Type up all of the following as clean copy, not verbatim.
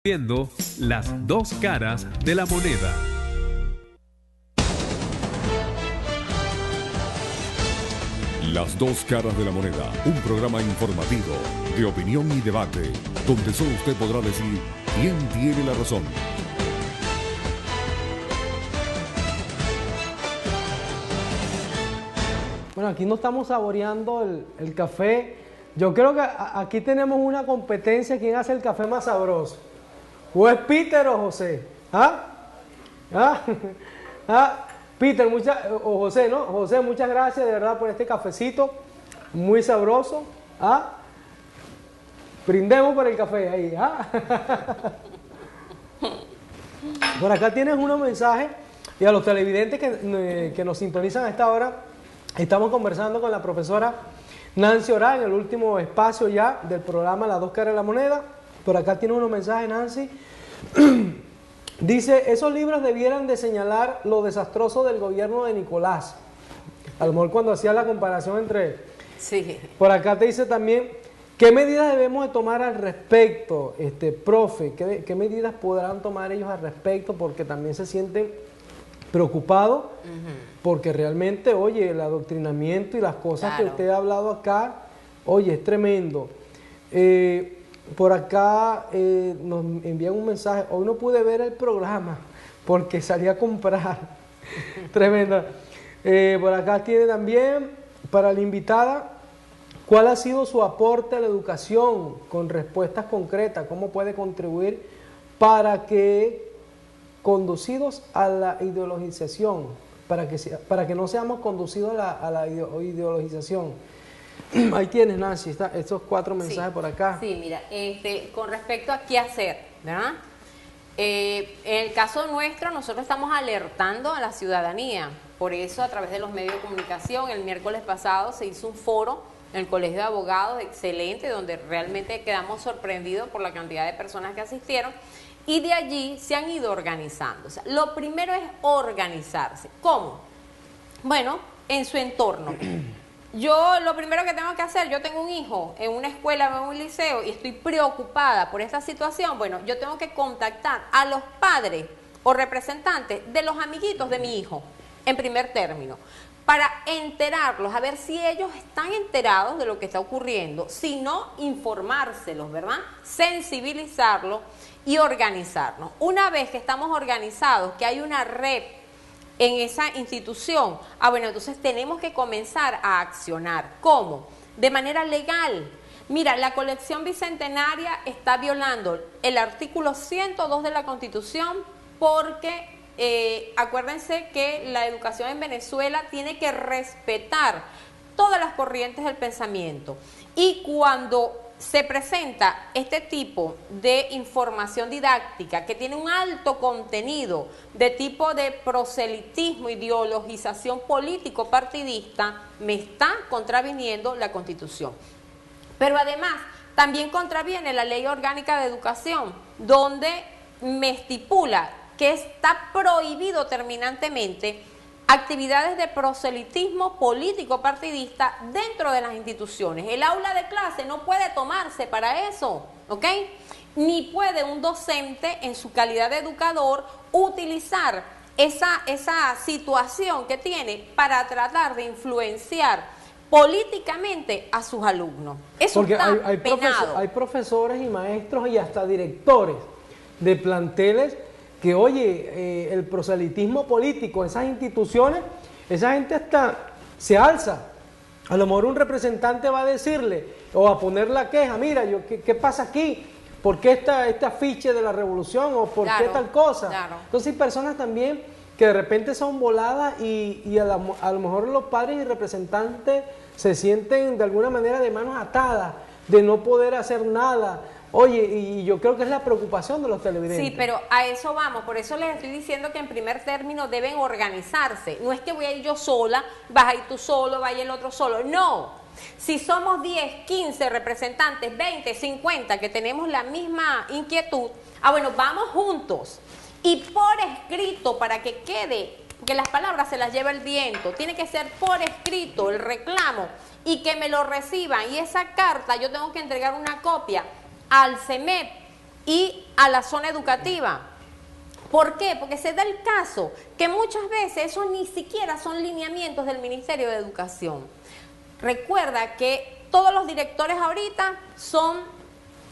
Viendo las dos caras de la moneda. Las dos caras de la moneda, un programa informativo, de opinión y debate, donde solo usted podrá decir quién tiene la razón. Bueno, aquí no estamos saboreando el café. Yo creo que aquí tenemos una competencia, quién hace el café más sabroso. ¿O es Peter o José? ¿Ah? ¿Ah? ¿Ah? Peter, o José, ¿no? José, muchas gracias de verdad por este cafecito, muy sabroso. ¿Ah? Brindemos por el café ahí. ¿Ah? Por acá tienes unos mensajes y a los televidentes que nos sintonizan a esta hora, estamos conversando con la profesora Nancy Oral en el último espacio ya del programa Las dos caras de la moneda. Por acá tiene unos mensajes, Nancy. Dice, esos libros debieran de señalar lo desastroso del gobierno de Nicolás. A lo mejor cuando hacía la comparación entre... Sí. Por acá te dice también, ¿qué medidas debemos de tomar al respecto, profe? ¿Qué medidas podrán tomar ellos al respecto? Porque también se sienten preocupados, porque realmente, oye, el adoctrinamiento y las cosas que usted ha hablado acá, oye, es tremendo. Por acá nos envían un mensaje, hoy no pude ver el programa porque salí a comprar. Tremendo. Por acá tiene también, para la invitada, ¿cuál ha sido su aporte a la educación con respuestas concretas? ¿Cómo puede contribuir para que, conducidos a la ideologización, para que no seamos conducidos a la ideologización? Ahí tienes, Nancy, estos 4 mensajes por acá. Sí, mira, con respecto a qué hacer, ¿verdad? En el caso nuestro, nosotros estamos alertando a la ciudadanía. Por eso, a través de los medios de comunicación, el miércoles pasado se hizo un foro en el Colegio de Abogados, excelente, donde realmente quedamos sorprendidos por la cantidad de personas que asistieron. Y de allí se han ido organizando. O sea, lo primero es organizarse. ¿Cómo? Bueno, en su entorno. Yo lo primero que tengo que hacer, yo tengo un hijo en una escuela, en un liceo y estoy preocupada por esta situación, bueno, yo tengo que contactar a los padres o representantes de los amiguitos de mi hijo, en primer término, para enterarlos, a ver si ellos están enterados de lo que está ocurriendo, si no, informárselos, ¿verdad? Sensibilizarlos y organizarnos. Una vez que estamos organizados, que hay una red en esa institución, bueno, entonces tenemos que comenzar a accionar. ¿Cómo? De manera legal. Mira, la colección bicentenaria está violando el artículo 102 de la Constitución porque acuérdense que la educación en Venezuela tiene que respetar todas las corrientes del pensamiento. Y cuando se presenta este tipo de información didáctica que tiene un alto contenido de tipo de proselitismo, ideologización político-partidista, me está contraviniendo la Constitución. Pero además, también contraviene la Ley Orgánica de Educación, donde me estipula que está prohibido terminantemente actividades de proselitismo político-partidista dentro de las instituciones. El aula de clase no puede tomarse para eso, ¿ok? Ni puede un docente en su calidad de educador utilizar esa situación que tiene para tratar de influenciar políticamente a sus alumnos. Eso porque está penado. Hay profesores y maestros y hasta directores de planteles que, oye, el proselitismo político, esas instituciones, esa gente hasta se alza. A lo mejor un representante va a decirle o a poner la queja, mira, ¿qué pasa aquí? ¿Por qué este afiche de la revolución? ¿O por qué tal cosa? Claro. Entonces hay personas también que de repente son voladas y a lo mejor los padres y representantes se sienten de alguna manera de manos atadas, de no poder hacer nada. Oye, y yo creo que es la preocupación de los televidentes. Sí, pero a eso vamos, por eso les estoy diciendo que en primer término deben organizarse. No es que voy a ir yo sola, vas a ir tú solo, vaya el otro solo, no. Si somos 10, 15 representantes, 20, 50 que tenemos la misma inquietud, bueno, vamos juntos. Y por escrito, para que quede, que las palabras se las lleve el viento, tiene que ser por escrito el reclamo y que me lo reciban. Y esa carta yo tengo que entregar una copia al CEMEP y a la zona educativa. ¿Por qué? Porque se da el caso que muchas veces eso ni siquiera son lineamientos del Ministerio de Educación. Recuerda que todos los directores ahorita son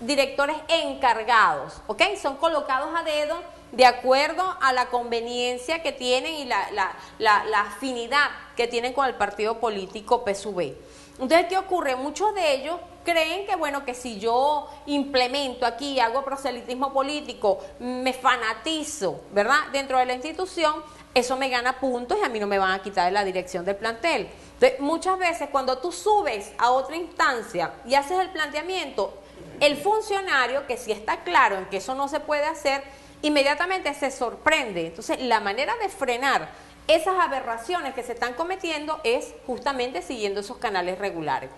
directores encargados, ¿ok? Son colocados a dedo de acuerdo a la conveniencia que tienen y la afinidad que tienen con el partido político PSUV. Entonces, ¿qué ocurre? Muchos de ellos creen que, bueno, que si yo implemento aquí, hago proselitismo político, me fanatizo, ¿verdad?, dentro de la institución, eso me gana puntos y a mí no me van a quitar de la dirección del plantel. Entonces, muchas veces cuando tú subes a otra instancia y haces el planteamiento, el funcionario, que sí está claro en que eso no se puede hacer, inmediatamente se sorprende. Entonces, la manera de frenar esas aberraciones que se están cometiendo es justamente siguiendo esos canales regulares.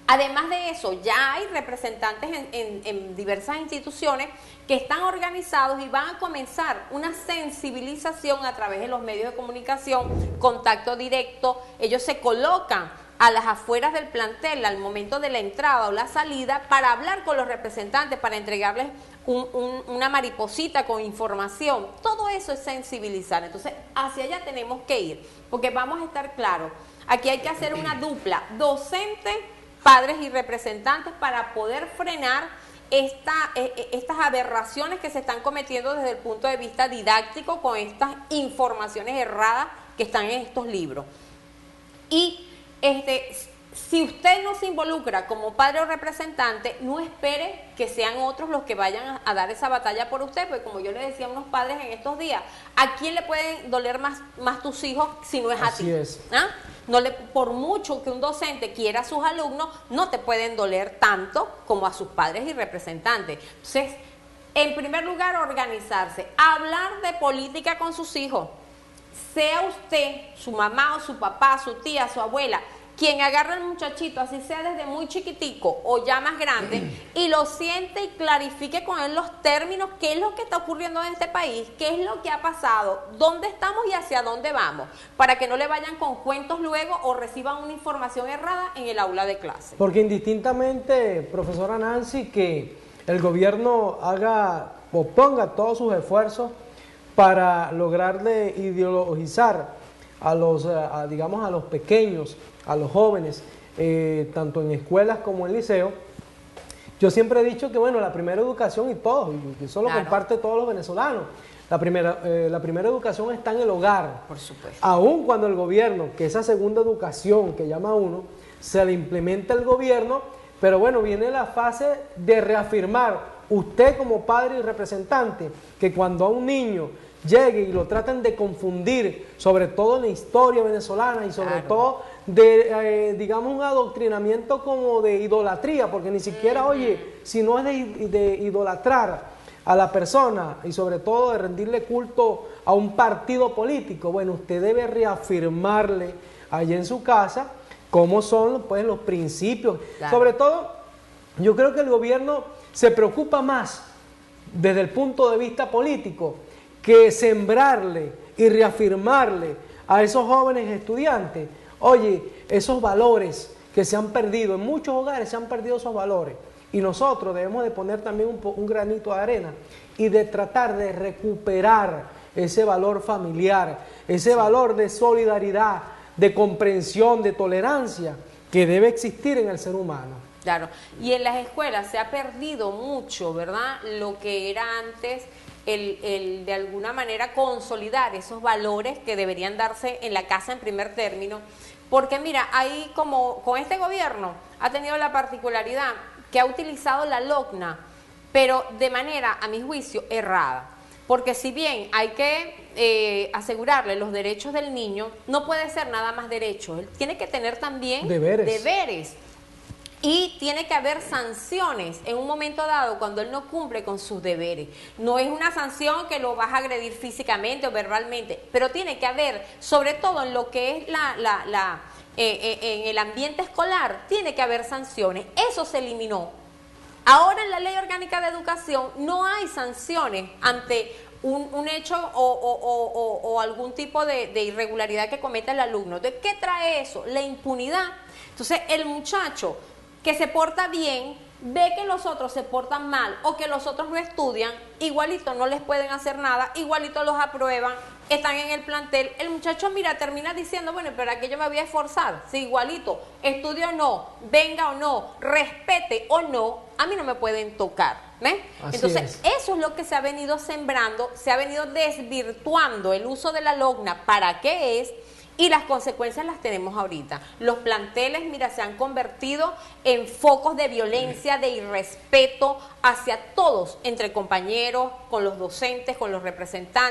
Además de eso, ya hay representantes en diversas instituciones que están organizados y van a comenzar una sensibilización a través de los medios de comunicación, contacto directo. Ellos se colocan a las afueras del plantel al momento de la entrada o la salida para hablar con los representantes, para entregarles una mariposita con información. Todo eso es sensibilizar. Entonces, hacia allá tenemos que ir, porque vamos a estar claros, aquí hay que hacer una dupla, docente, padres y representantes, para poder frenar estas aberraciones que se están cometiendo desde el punto de vista didáctico con estas informaciones erradas que están en estos libros. Y si usted no se involucra como padre o representante, no espere que sean otros los que vayan a dar esa batalla por usted, porque como yo le decía a unos padres en estos días, ¿a quién le pueden doler más tus hijos si no es a ti? Así es. ¿Ah? Por mucho que un docente quiera a sus alumnos, no te pueden doler tanto como a sus padres y representantes. Entonces, en primer lugar, organizarse, hablar de política con sus hijos. Sea usted, su mamá o su papá, su tía, su abuela, quien agarra al muchachito, así sea desde muy chiquitico o ya más grande, y lo siente y clarifique con él los términos, qué es lo que está ocurriendo en este país, qué es lo que ha pasado, dónde estamos y hacia dónde vamos, para que no le vayan con cuentos luego o reciban una información errada en el aula de clase. Porque indistintamente, profesora Nancy, que el gobierno haga o ponga todos sus esfuerzos para lograr de ideologizar a los, digamos, a los pequeños, a los jóvenes, tanto en escuelas como en liceo. Yo siempre he dicho que, bueno, la primera educación, y todos, y eso lo comparte todos los venezolanos, la primera educación está en el hogar. Por supuesto. Aun cuando el gobierno, que esa segunda educación que llama uno, se la implementa el gobierno, pero bueno, viene la fase de reafirmar, usted como padre y representante, que cuando a un niño llegue y lo traten de confundir, sobre todo en la historia venezolana y sobre todo de, digamos, un adoctrinamiento como de idolatría, porque ni siquiera, oye, si no es de idolatrar a la persona y sobre todo de rendirle culto a un partido político, bueno, usted debe reafirmarle allá en su casa cómo son, pues, los principios. Sobre todo, yo creo que el gobierno se preocupa más desde el punto de vista político que sembrarle y reafirmarle a esos jóvenes estudiantes, oye, esos valores que se han perdido, en muchos hogares se han perdido esos valores, y nosotros debemos de poner también un granito de arena y de tratar de recuperar ese valor familiar, ese valor de solidaridad, de comprensión, de tolerancia que debe existir en el ser humano. Claro, y en las escuelas se ha perdido mucho, ¿verdad?, lo que era antes, el de alguna manera consolidar esos valores que deberían darse en la casa en primer término, porque mira, ahí como con este gobierno ha tenido la particularidad que ha utilizado la LOCNA, pero de manera, a mi juicio, errada, porque si bien hay que asegurarle los derechos del niño, no puede ser nada más derechos, él tiene que tener también deberes. Y tiene que haber sanciones en un momento dado cuando él no cumple con sus deberes. No es una sanción que lo vas a agredir físicamente o verbalmente, pero tiene que haber, sobre todo en lo que es en el ambiente escolar, tiene que haber sanciones. Eso se eliminó. Ahora en la Ley Orgánica de Educación no hay sanciones ante un hecho o algún tipo de irregularidad que cometa el alumno. ¿De qué trae eso? La impunidad. Entonces el muchacho que se porta bien ve que los otros se portan mal o que los otros no estudian, igualito no les pueden hacer nada, igualito los aprueban, están en el plantel, el muchacho mira, termina diciendo, bueno, pero aquí yo me voy a esforzar, si igualito, estudie o no, venga o no, respete o no, a mí no me pueden tocar, ¿ves? Entonces, eso es lo que se ha venido sembrando, se ha venido desvirtuando el uso de la logna, ¿para qué es? Y las consecuencias las tenemos ahorita. Los planteles, mira, se han convertido en focos de violencia, de irrespeto hacia todos, entre compañeros, con los docentes, con los representantes.